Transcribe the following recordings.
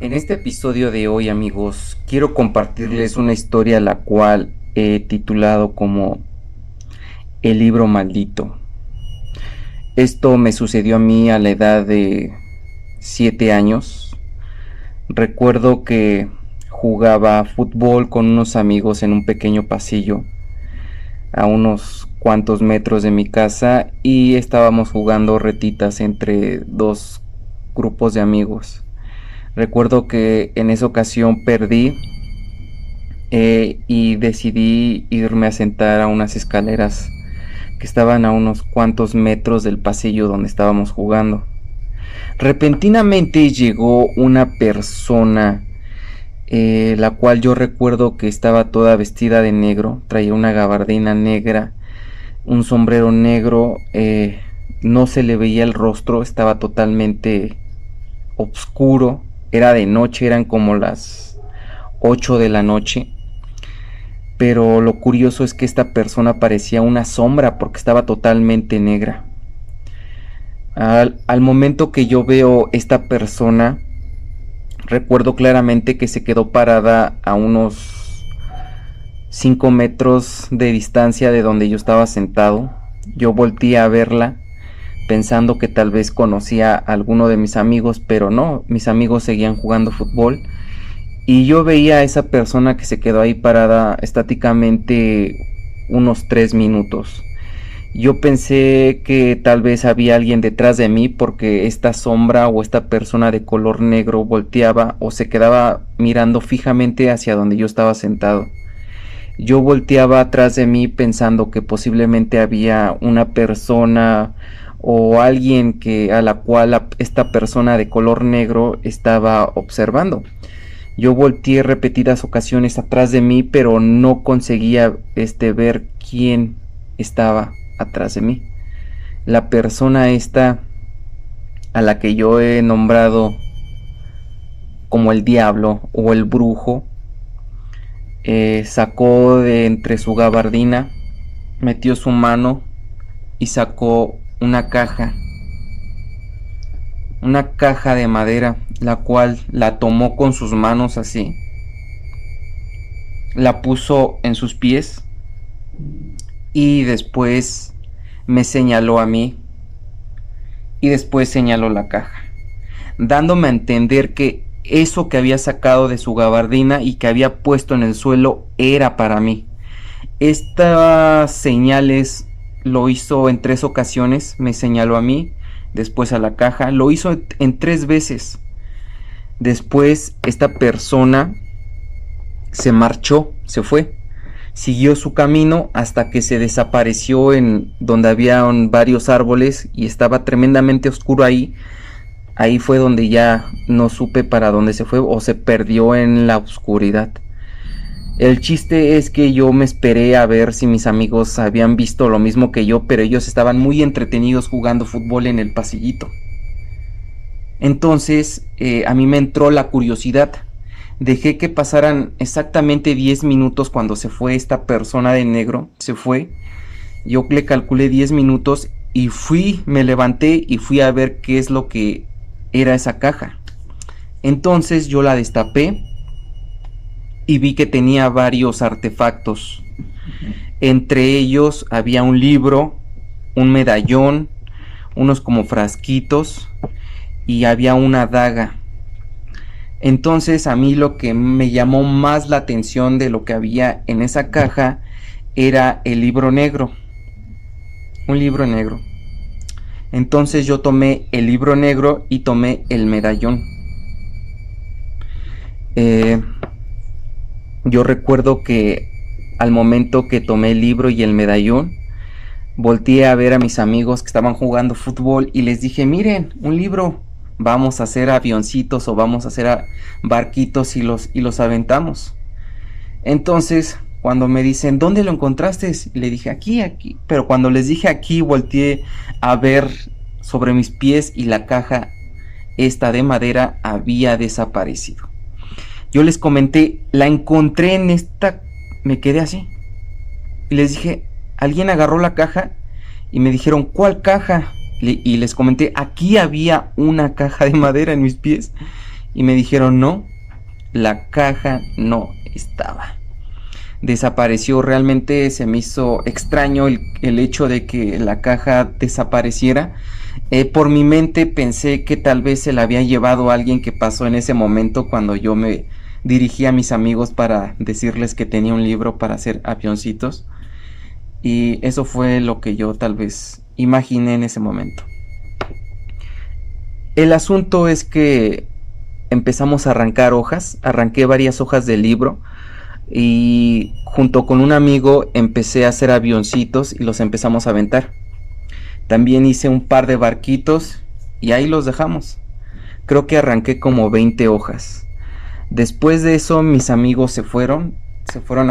En este episodio de hoy, amigos, quiero compartirles una historia la cual he titulado como El libro maldito. Esto me sucedió a mí a la edad de 7 años. Recuerdo que jugaba fútbol con unos amigos en un pequeño pasillo a unos cuantos metros de mi casa y estábamos jugando retitas entre dos grupos de amigos. Recuerdo que en esa ocasión perdí y decidí irme a sentar a unas escaleras que estaban a unos cuantos metros del pasillo donde estábamos jugando. Repentinamente llegó una persona, la cual yo recuerdo que estaba toda vestida de negro, traía una gabardina negra, un sombrero negro, no se le veía el rostro, estaba totalmente oscuro, era de noche, eran como las 8 de la noche. Pero lo curioso es que esta persona parecía una sombra porque estaba totalmente negra. Al momento que yo veo esta persona, recuerdo claramente que se quedó parada a unos 5 metros de distancia de donde yo estaba sentado. Yo volteé a verla pensando que tal vez conocía a alguno de mis amigos, pero no, mis amigos seguían jugando fútbol. Y yo veía a esa persona que se quedó ahí parada estáticamente unos 3 minutos. Yo pensé que tal vez había alguien detrás de mí porque esta sombra o esta persona de color negro volteaba o se quedaba mirando fijamente hacia donde yo estaba sentado. Yo volteaba atrás de mí pensando que posiblemente había una persona o alguien que a la cual esta persona de color negro estaba observando. Yo volteé repetidas ocasiones atrás de mí, pero no conseguía ver quién estaba atrás de mí. La persona esta a la que yo he nombrado como el diablo o el brujo, sacó de entre su gabardina, metió su mano y sacó una caja de madera, la cual la tomó con sus manos así, la puso en sus pies y después me señaló a mí y después señaló la caja, dándome a entender que eso que había sacado de su gabardina y que había puesto en el suelo era para mí. Estas señales lo hizo en 3 ocasiones, me señaló a mí, después a la caja, lo hizo en 3 veces. Después esta persona se marchó, se fue, siguió su camino hasta que se desapareció en donde había varios árboles y estaba tremendamente oscuro ahí. Ahí fue donde ya no supe para dónde se fue o se perdió en la oscuridad. El chiste es que yo me esperé a ver si mis amigos habían visto lo mismo que yo, pero ellos estaban muy entretenidos jugando fútbol en el pasillito. Entonces a mí me entró la curiosidad. Dejé que pasaran exactamente 10 minutos cuando se fue esta persona de negro. Se fue. Yo le calculé 10 minutos y me levanté y fui a ver qué es lo que era esa caja. Entonces yo la destapé y vi que tenía varios artefactos. Entre ellos había un libro, un medallón, unos como frasquitos y había una daga. Entonces a mí lo que me llamó más la atención de lo que había en esa caja era el libro negro. Un libro negro. Entonces yo tomé el libro negro y tomé el medallón. Yo recuerdo que al momento que tomé el libro y el medallón, volteé a ver a mis amigos que estaban jugando fútbol y les dije, miren, un libro, vamos a hacer avioncitos o vamos a hacer barquitos y los aventamos. Entonces, cuando me dicen, ¿dónde lo encontraste? Le dije, aquí. Pero cuando les dije aquí, volteé a ver sobre mis pies y la caja esta de madera había desaparecido. Yo les comenté, la encontré en esta, me quedé así. Y les dije, ¿alguien agarró la caja? Y me dijeron, ¿cuál caja? Y les comenté, aquí había una caja de madera en mis pies. Y me dijeron no, la caja no estaba. Desapareció. Realmente se me hizo extraño el hecho de que la caja desapareciera. Por mi mente pensé que tal vez se la había llevado alguien que pasó en ese momento cuando yo me dirigí a mis amigos para decirles que tenía un libro para hacer avioncitos. Y eso fue lo que yo tal vez imaginé en ese momento. El asunto es que empezamos a arrancar hojas, arranqué varias hojas del libro y junto con un amigo empecé a hacer avioncitos y los empezamos a aventar. También hice un par de barquitos y ahí los dejamos. Creo que arranqué como 20 hojas. Después de eso mis amigos se fueron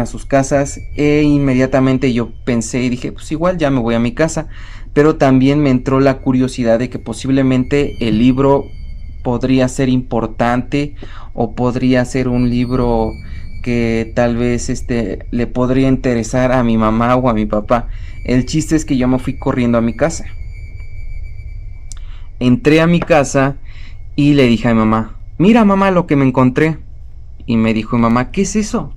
a sus casas e inmediatamente yo pensé y dije, pues igual ya me voy a mi casa. Pero también me entró la curiosidad de que posiblemente el libro podría ser importante o podría ser un libro que tal vez le podría interesar a mi mamá o a mi papá. El chiste es que yo me fui corriendo a mi casa. Entré a mi casa y le dije a mi mamá, mira mamá lo que me encontré. Y me dijo mi mamá, ¿qué es eso?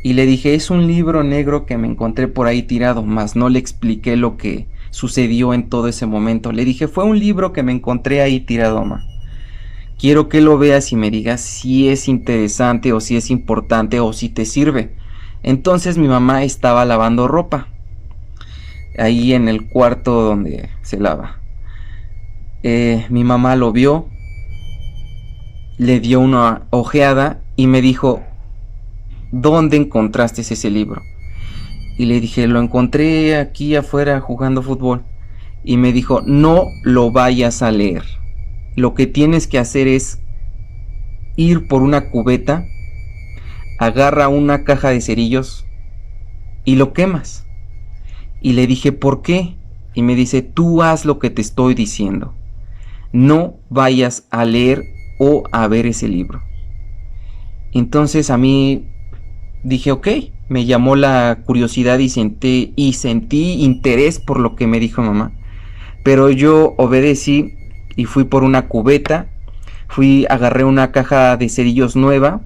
Y le dije, es un libro negro que me encontré por ahí tirado, mas no le expliqué lo que sucedió en todo ese momento. Le dije, fue un libro que me encontré ahí tirado, mamá. Quiero que lo veas y me digas si es interesante o si es importante o si te sirve. Entonces mi mamá estaba lavando ropa ahí en el cuarto donde se lava. Mi mamá lo vio, le dio una ojeada y me dijo, ¿dónde encontraste ese libro? Y le dije, lo encontré aquí afuera jugando fútbol. Y me dijo, no lo vayas a leer. Lo que tienes que hacer es ir por una cubeta, agarra una caja de cerillos y lo quemas. Y le dije, ¿por qué? Y me dice, tú haz lo que te estoy diciendo. No vayas a leer o a ver ese libro. Entonces a mí dije, ok, me llamó la curiosidad y sentí interés por lo que me dijo mamá. Pero yo obedecí y fui por una cubeta, agarré una caja de cerillos nueva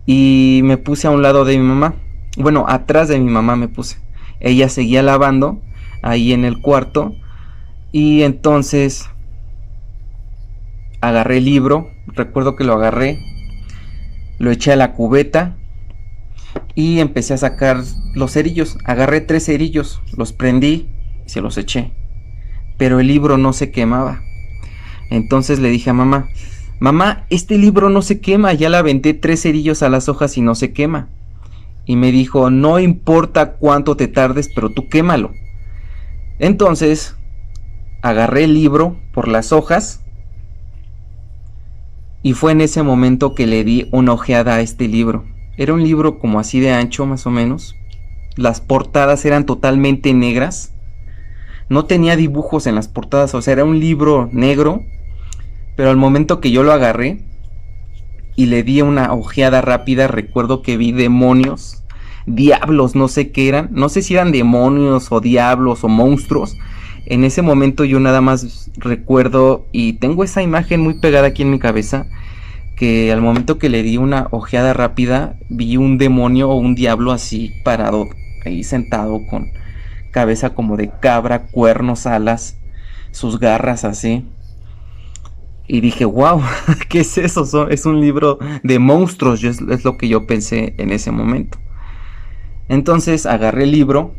y me puse a un lado de mi mamá. Bueno, atrás de mi mamá me puse. Ella seguía lavando ahí en el cuarto y entonces agarré el libro, recuerdo que lo agarré, lo eché a la cubeta y empecé a sacar los cerillos. Agarré 3 cerillos, los prendí y se los eché. Pero el libro no se quemaba. Entonces le dije a mamá, mamá, este libro no se quema, ya le aventé 3 cerillos a las hojas y no se quema. Y me dijo, no importa cuánto te tardes, pero tú quémalo. Entonces agarré el libro por las hojas y fue en ese momento que le di una ojeada a este libro. Era un libro como así de ancho más o menos. Las portadas eran totalmente negras. No tenía dibujos en las portadas, o sea, era un libro negro. Pero al momento que yo lo agarré y le di una ojeada rápida, recuerdo que vi demonios, diablos, no sé qué eran. No sé si eran demonios o diablos o monstruos. En ese momento yo nada más recuerdo y tengo esa imagen muy pegada aquí en mi cabeza, que al momento que le di una ojeada rápida vi un demonio o un diablo así parado ahí sentado con cabeza como de cabra, cuernos, alas, sus garras así. Y dije, wow, ¿qué es eso? Es un libro de monstruos, es lo que yo pensé en ese momento. Entonces agarré el libro,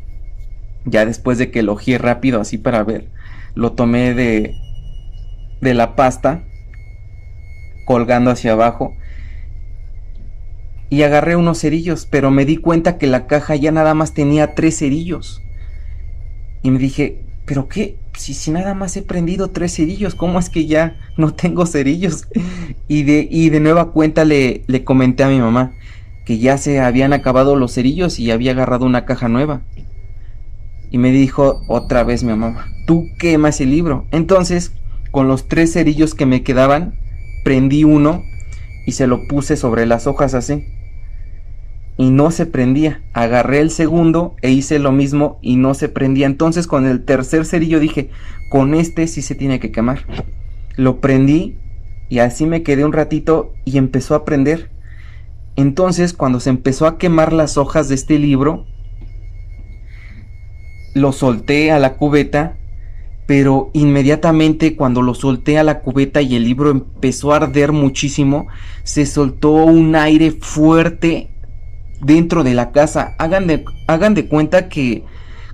ya después de que lo ojeé rápido así para ver, lo tomé de la pasta, colgando hacia abajo, y agarré unos cerillos, pero me di cuenta que la caja ya nada más tenía 3 cerillos. Y me dije, ¿pero qué? Si nada más he prendido 3 cerillos, ¿cómo es que ya no tengo cerillos? Y de nueva cuenta le comenté a mi mamá que ya se habían acabado los cerillos y había agarrado una caja nueva. Y me dijo otra vez mi mamá, tú quema ese libro. Entonces, con los 3 cerillos que me quedaban, prendí uno y se lo puse sobre las hojas así. Y no se prendía. Agarré el segundo e hice lo mismo y no se prendía. Entonces con el tercer cerillo dije, con este sí se tiene que quemar. Lo prendí Y así me quedé un ratito y empezó a prender. Entonces, cuando se empezó a quemar las hojas de este libro, lo solté a la cubeta, pero inmediatamente cuando lo solté a la cubeta y el libro empezó a arder muchísimo, se soltó un aire fuerte dentro de la casa. Hagan de cuenta que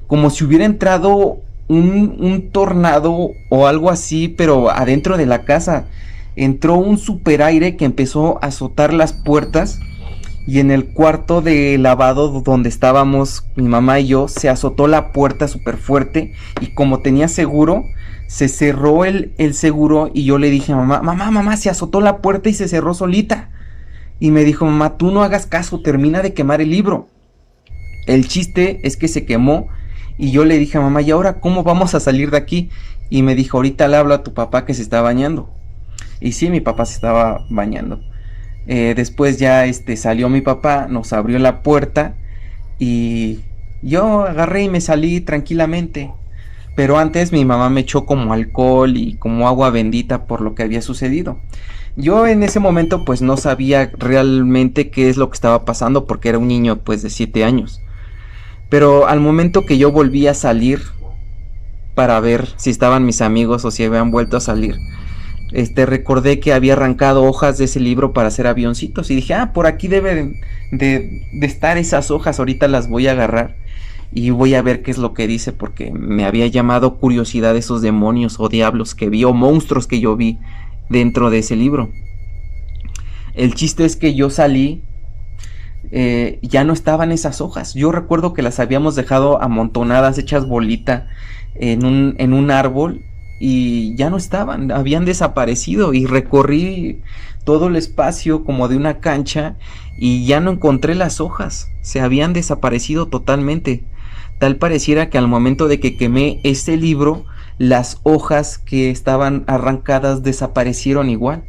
como si hubiera entrado un tornado o algo así, pero adentro de la casa. Entró un super aire que empezó a azotar las puertas, y en el cuarto de lavado donde estábamos mi mamá y yo, se azotó la puerta súper fuerte, y como tenía seguro, se cerró el seguro, y yo le dije a mamá, se azotó la puerta y se cerró solita. Y me dijo, mamá, tú no hagas caso, termina de quemar el libro. El chiste es que se quemó, y yo le dije a mamá, ¿y ahora cómo vamos a salir de aquí? Y me dijo, ahorita le hablo a tu papá que se está bañando. Y sí, mi papá se estaba bañando. Después ya salió mi papá, nos abrió la puerta y yo agarré y me salí tranquilamente. Pero antes mi mamá me echó como alcohol y como agua bendita por lo que había sucedido. Yo en ese momento pues no sabía realmente qué es lo que estaba pasando, porque era un niño pues de 7 años. Pero al momento que yo volví a salir para ver si estaban mis amigos o si habían vuelto a salir, recordé que había arrancado hojas de ese libro para hacer avioncitos, y dije, por aquí deben de estar esas hojas, ahorita las voy a agarrar y voy a ver qué es lo que dice, porque me había llamado curiosidad esos demonios o diablos que vi, o monstruos que yo vi dentro de ese libro. El chiste es que yo salí, ya no estaban esas hojas. Yo recuerdo que las habíamos dejado amontonadas, hechas bolita en un árbol, y ya no estaban, habían desaparecido. Y recorrí todo el espacio como de una cancha y ya no encontré las hojas, se habían desaparecido totalmente. Tal pareciera que al momento de que quemé este libro, las hojas que estaban arrancadas desaparecieron igual.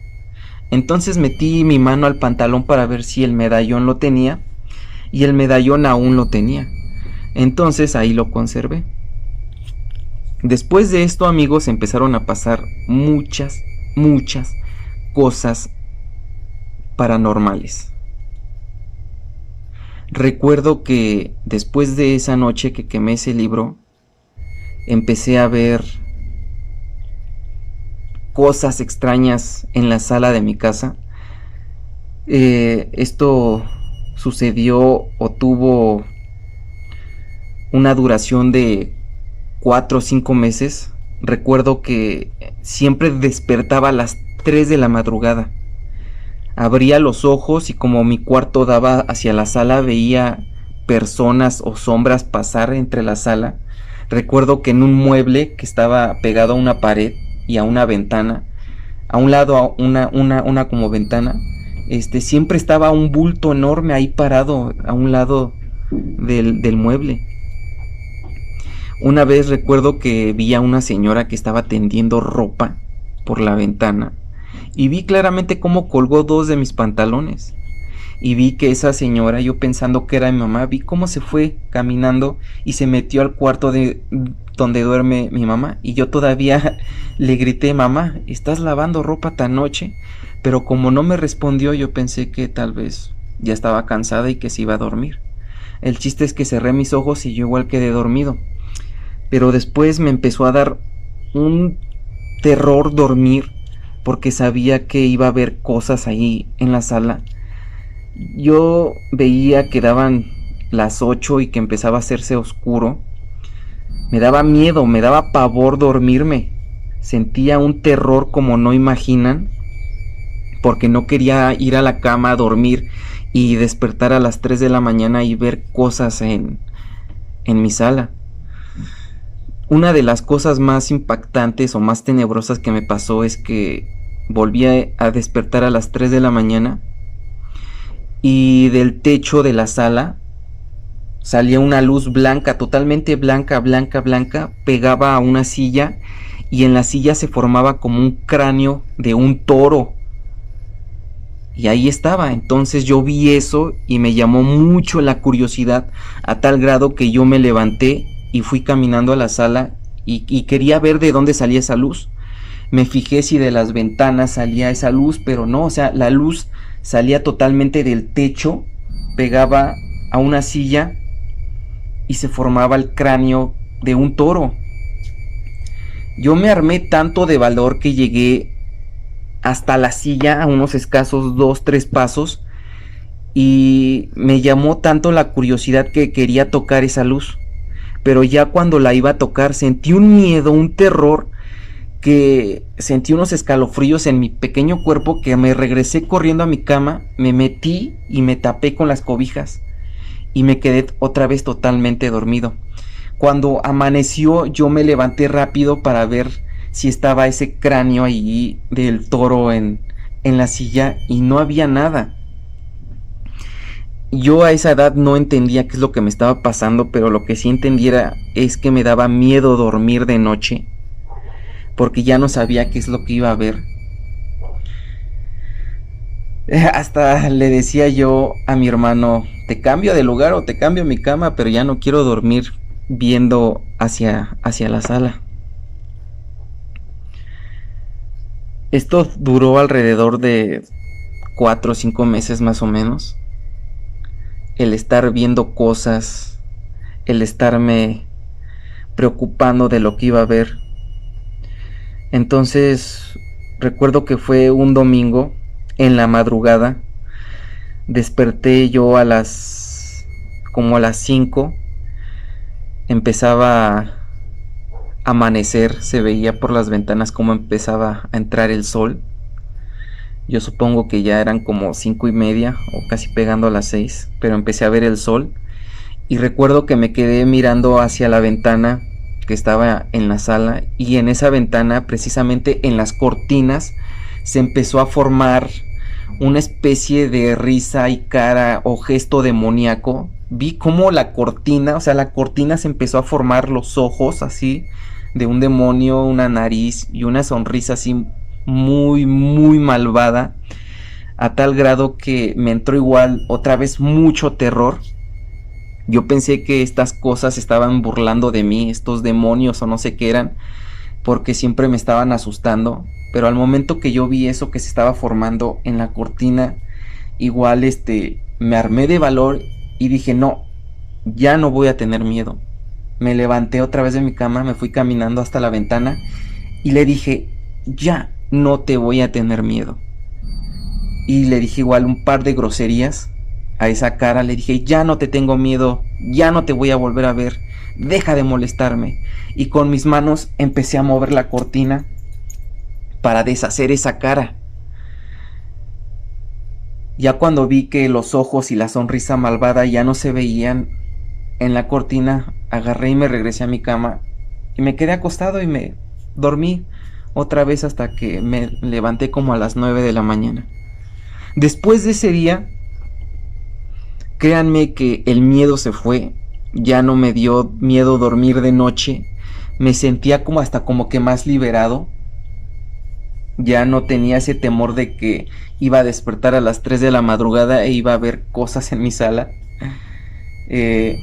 Entonces metí mi mano al pantalón para ver si el medallón lo tenía, y el medallón aún lo tenía. Entonces ahí lo conservé. Después de esto, amigos, empezaron a pasar muchas cosas paranormales. Recuerdo que después de esa noche que quemé ese libro, empecé a ver cosas extrañas en la sala de mi casa. Esto sucedió o tuvo una duración de 4 o 5 meses. Recuerdo que siempre despertaba a las 3 de la madrugada. Abría los ojos y como mi cuarto daba hacia la sala, veía personas o sombras pasar entre la sala. Recuerdo que en un mueble que estaba pegado a una pared y a una ventana, a un lado a una como ventana, siempre estaba un bulto enorme ahí parado a un lado del mueble. Una vez recuerdo que vi a una señora que estaba tendiendo ropa por la ventana, y vi claramente cómo colgó 2 de mis pantalones, y vi que esa señora, yo pensando que era mi mamá, vi cómo se fue caminando y se metió al cuarto de donde duerme mi mamá, y yo todavía le grité, mamá, ¿estás lavando ropa tan noche? Pero como no me respondió, yo pensé que tal vez ya estaba cansada y que se iba a dormir. El chiste es que cerré mis ojos y yo igual quedé dormido. Pero después me empezó a dar un terror dormir, porque sabía que iba a haber cosas ahí en la sala. Yo veía que daban las 8 y que empezaba a hacerse oscuro. Me daba miedo, me daba pavor dormirme. Sentía un terror como no imaginan, porque no quería ir a la cama a dormir y despertar a las 3 de la mañana y ver cosas en mi sala. Una de las cosas más impactantes o más tenebrosas que me pasó es que volví a despertar a las 3 de la mañana, y del techo de la sala salía una luz blanca, totalmente blanca, pegaba a una silla, y en la silla se formaba como un cráneo de un toro. Y ahí estaba. Entonces yo vi eso y me llamó mucho la curiosidad, a tal grado que yo me levanté y fui caminando a la sala y quería ver de dónde salía esa luz. Me fijé si de las ventanas salía esa luz, pero no, o sea, la luz salía totalmente del techo, pegaba a una silla y se formaba el cráneo de un toro. Yo me armé tanto de valor que llegué hasta la silla a unos escasos 2-3 pasos y me llamó tanto la curiosidad que quería tocar esa luz. Pero ya cuando la iba a tocar sentí un miedo, un terror, que sentí unos escalofríos en mi pequeño cuerpo, que me regresé corriendo a mi cama, me metí y me tapé con las cobijas y me quedé otra vez totalmente dormido. Cuando amaneció yo me levanté rápido para ver si estaba ese cráneo ahí del toro en la silla y no había nada. Yo a esa edad no entendía qué es lo que me estaba pasando, pero lo que sí entendiera es que me daba miedo dormir de noche, porque ya no sabía qué es lo que iba a ver. Hasta le decía yo a mi hermano, te cambio de lugar o te cambio mi cama, pero ya no quiero dormir viendo hacia la sala. Esto duró alrededor de 4 o 5 meses más o menos. El estar viendo cosas, el estarme preocupando de lo que iba a ver. Entonces recuerdo que fue un domingo en la madrugada. Desperté yo como a las 5. Empezaba a amanecer, se veía por las ventanas cómo empezaba a entrar el sol. Yo supongo que ya eran como 5:30 o casi pegando a las 6, pero empecé a ver el sol y recuerdo que me quedé mirando hacia la ventana que estaba en la sala, y en esa ventana, precisamente en las cortinas, se empezó a formar una especie de risa y cara o gesto demoníaco. Vi cómo la cortina, o sea, la cortina se empezó a formar los ojos así de un demonio, una nariz y una sonrisa así muy, muy malvada, a tal grado que me entró igual otra vez mucho terror. Yo pensé que estas cosas estaban burlando de mí, estos demonios o no sé qué eran, porque siempre me estaban asustando. Pero al momento que yo vi eso que se estaba formando en la cortina, igual me armé de valor y dije, no, ya no voy a tener miedo. Me levanté otra vez de mi cama, me fui caminando hasta la ventana y le dije, ya no te voy a tener miedo. Y le dije igual un par de groserías a esa cara, le dije, ya no te tengo miedo, ya no te voy a volver a ver, deja de molestarme. Y con mis manos empecé a mover la cortina para deshacer esa cara. Ya cuando vi que los ojos y la sonrisa malvada ya no se veían en la cortina, agarré y me regresé a mi cama y me quedé acostado y me dormí otra vez hasta que me levanté como a las 9 de la mañana. Después de ese día, créanme que el miedo se fue, ya no me dio miedo dormir de noche, me sentía como hasta como que más liberado. Ya no tenía ese temor de que iba a despertar a las 3 de la madrugada e iba a ver cosas en mi sala.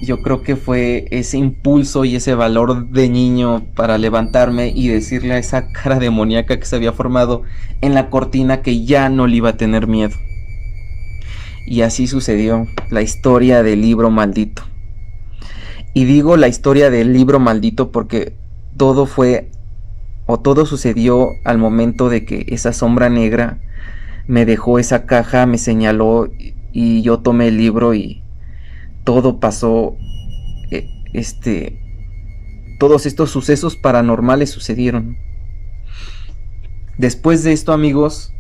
Yo creo que fue ese impulso y ese valor de niño para levantarme y decirle a esa cara demoníaca que se había formado en la cortina que ya no le iba a tener miedo. Y así sucedió la historia del libro maldito. Y digo la historia del libro maldito porque todo sucedió al momento de que esa sombra negra me dejó esa caja, me señaló y yo tomé el libro y todo pasó. Todos estos sucesos paranormales sucedieron. Después de esto, amigos,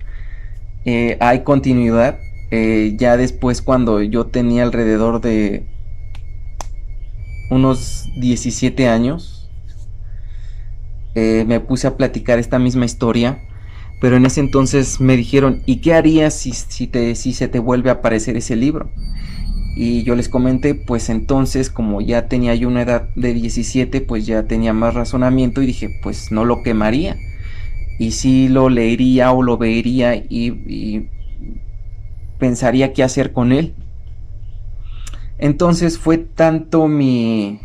hay continuidad. Ya después, cuando yo tenía alrededor de unos 17 años, me puse a platicar esta misma historia, pero en ese entonces me dijeron, ¿y qué harías si se te vuelve a aparecer ese libro? Y yo les comenté, pues entonces, como ya tenía yo una edad de 17, pues ya tenía más razonamiento y dije, pues no lo quemaría. Y sí lo leería o lo vería y pensaría qué hacer con él. Entonces fue tanto mi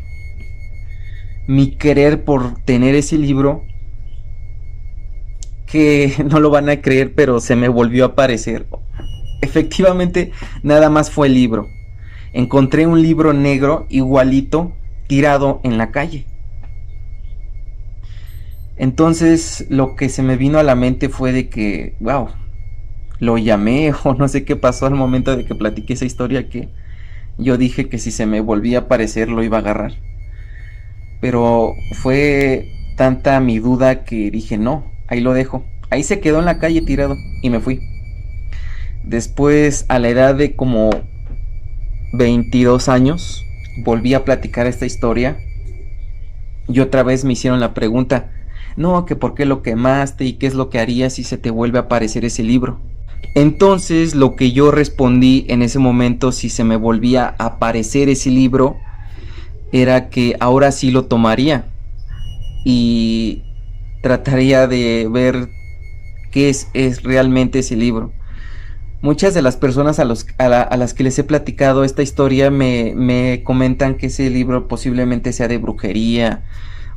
querer por tener ese libro que no lo van a creer, pero se me volvió a aparecer. Efectivamente, nada más fue el libro. Encontré un libro negro igualito tirado en la calle. Entonces lo que se me vino a la mente fue de que, wow, lo llamé o no sé qué pasó al momento de que platiqué esa historia, que yo dije que si se me volvía a aparecer lo iba a agarrar. Pero fue tanta mi duda que dije no, ahí lo dejo. Ahí se quedó en la calle tirado y me fui. Después, a la edad de como 22 años, volví a platicar esta historia y otra vez me hicieron la pregunta, no, que por qué lo quemaste y qué es lo que harías si se te vuelve a aparecer ese libro. Entonces lo que yo respondí en ese momento, si se me volvía a aparecer ese libro, era que ahora sí lo tomaría y trataría de ver qué es realmente ese libro. Muchas de las personas a las que les he platicado esta historia me comentan que ese libro posiblemente sea de brujería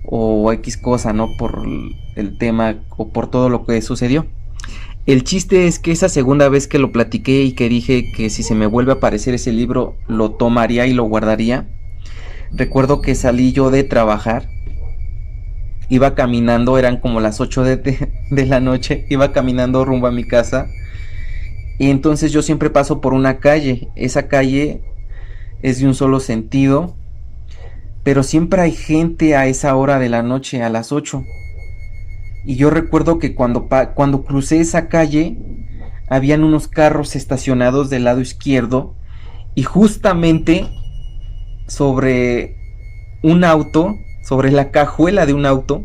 o X cosa, ¿no? Por el tema o por todo lo que sucedió. El chiste es que esa segunda vez que lo platiqué y que dije que si se me vuelve a aparecer ese libro lo tomaría y lo guardaría, recuerdo que salí yo de trabajar, iba caminando, eran como las 8 de la noche, iba caminando rumbo a mi casa y entonces yo siempre paso por una calle, esa calle es de un solo sentido, pero siempre hay gente a esa hora de la noche, a las 8. Y yo recuerdo que cuando crucé esa calle, habían unos carros estacionados del lado izquierdo y justamente sobre un auto, sobre la cajuela de un auto,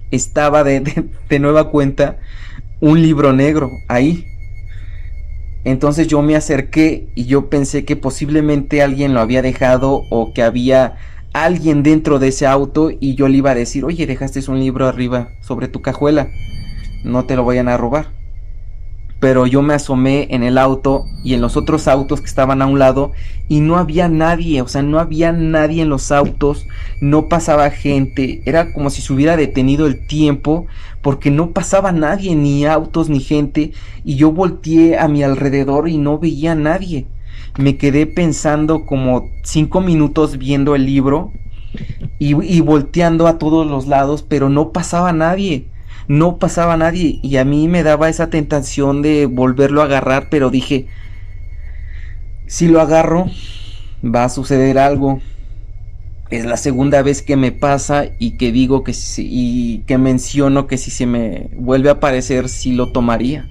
estaba de nueva cuenta un libro negro ahí. Entonces yo me acerqué y yo pensé que posiblemente alguien lo había dejado o que había alguien dentro de ese auto y yo le iba a decir, oye, dejaste un libro arriba sobre tu cajuela, no te lo vayan a robar. Pero yo me asomé en el auto y en los otros autos que estaban a un lado y no había nadie, o sea, no había nadie en los autos, no pasaba gente, era como si se hubiera detenido el tiempo porque no pasaba nadie, ni autos ni gente, y yo volteé a mi alrededor y no veía a nadie. Me quedé pensando como 5 minutos viendo el libro y volteando a todos los lados, pero no pasaba nadie. No pasaba nadie y a mí me daba esa tentación de volverlo a agarrar, pero dije, si lo agarro va a suceder algo. Es la segunda vez que me pasa y que digo que si, y que menciono que si se me vuelve a aparecer sí lo tomaría.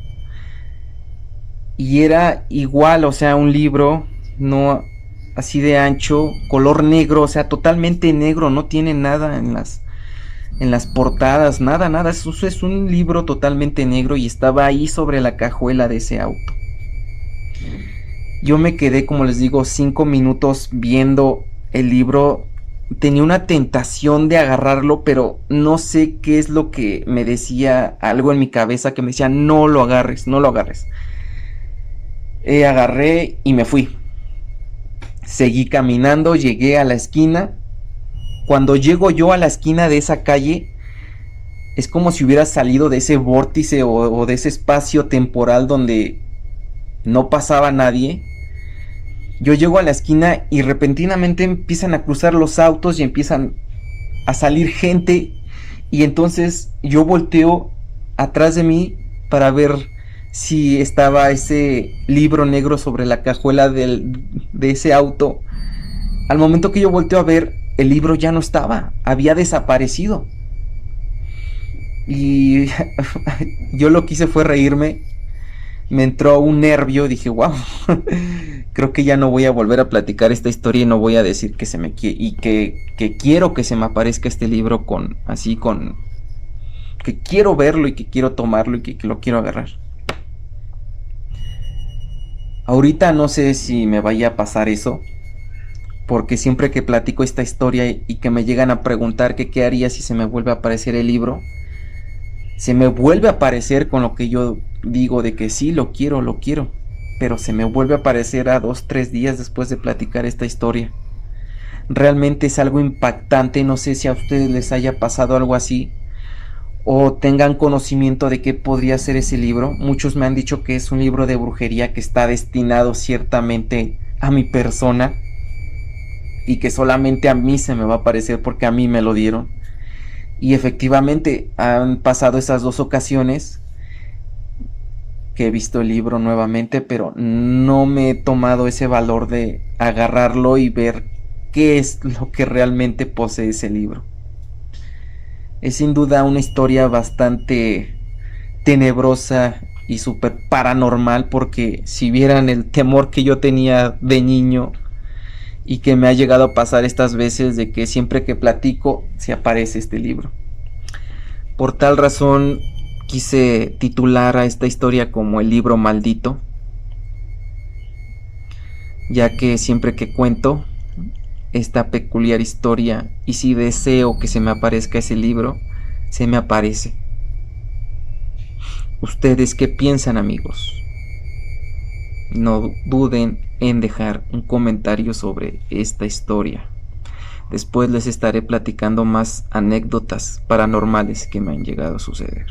Y era igual, o sea, un libro no así de ancho, color negro, o sea, totalmente negro, no tiene nada en las portadas, nada, eso es un libro totalmente negro y estaba ahí sobre la cajuela de ese auto. Yo me quedé, como les digo, 5 minutos viendo el libro, tenía una tentación de agarrarlo, pero no sé qué es lo que me decía, algo en mi cabeza que me decía, no lo agarres, no lo agarres. Agarré y me fui. Seguí caminando, llegué a la esquina. Cuando llego yo a la esquina de esa calle, es como si hubiera salido de ese vórtice o de ese espacio temporal donde no pasaba nadie. Yo llego a la esquina y repentinamente empiezan a cruzar los autos y empiezan a salir gente. Y entonces yo volteo atrás de mí para ver si estaba ese libro negro sobre la cajuela de ese auto. Al momento que yo volteo a ver, el libro ya no estaba, había desaparecido. Y yo lo que hice fue reírme. Me entró un nervio, dije, wow, creo que ya no voy a volver a platicar esta historia y no voy a decir que se me y que quiero que se me aparezca este libro con que quiero verlo y que quiero tomarlo y que lo quiero agarrar. Ahorita no sé si me vaya a pasar eso, porque siempre que platico esta historia y que me llegan a preguntar que qué haría si se me vuelve a aparecer el libro, se me vuelve a aparecer con lo que yo digo de que sí, lo quiero, pero se me vuelve a aparecer a 2-3 días después de platicar esta historia. Realmente es algo impactante, no sé si a ustedes les haya pasado algo así, o tengan conocimiento de qué podría ser ese libro. Muchos me han dicho que es un libro de brujería que está destinado ciertamente a mi persona y que solamente a mí se me va a aparecer porque a mí me lo dieron. Y efectivamente han pasado esas dos ocasiones que he visto el libro nuevamente, pero no me he tomado ese valor de agarrarlo y ver qué es lo que realmente posee ese libro. Es sin duda una historia bastante tenebrosa y súper paranormal, porque si vieran el temor que yo tenía de niño y que me ha llegado a pasar estas veces de que siempre que platico se aparece este libro. Por tal razón quise titular a esta historia como el libro maldito, ya que siempre que cuento esta peculiar historia y si deseo que se me aparezca ese libro, se me aparece. ¿Ustedes qué piensan, amigos? No duden en dejar un comentario sobre esta historia. Después les estaré platicando más anécdotas paranormales que me han llegado a suceder.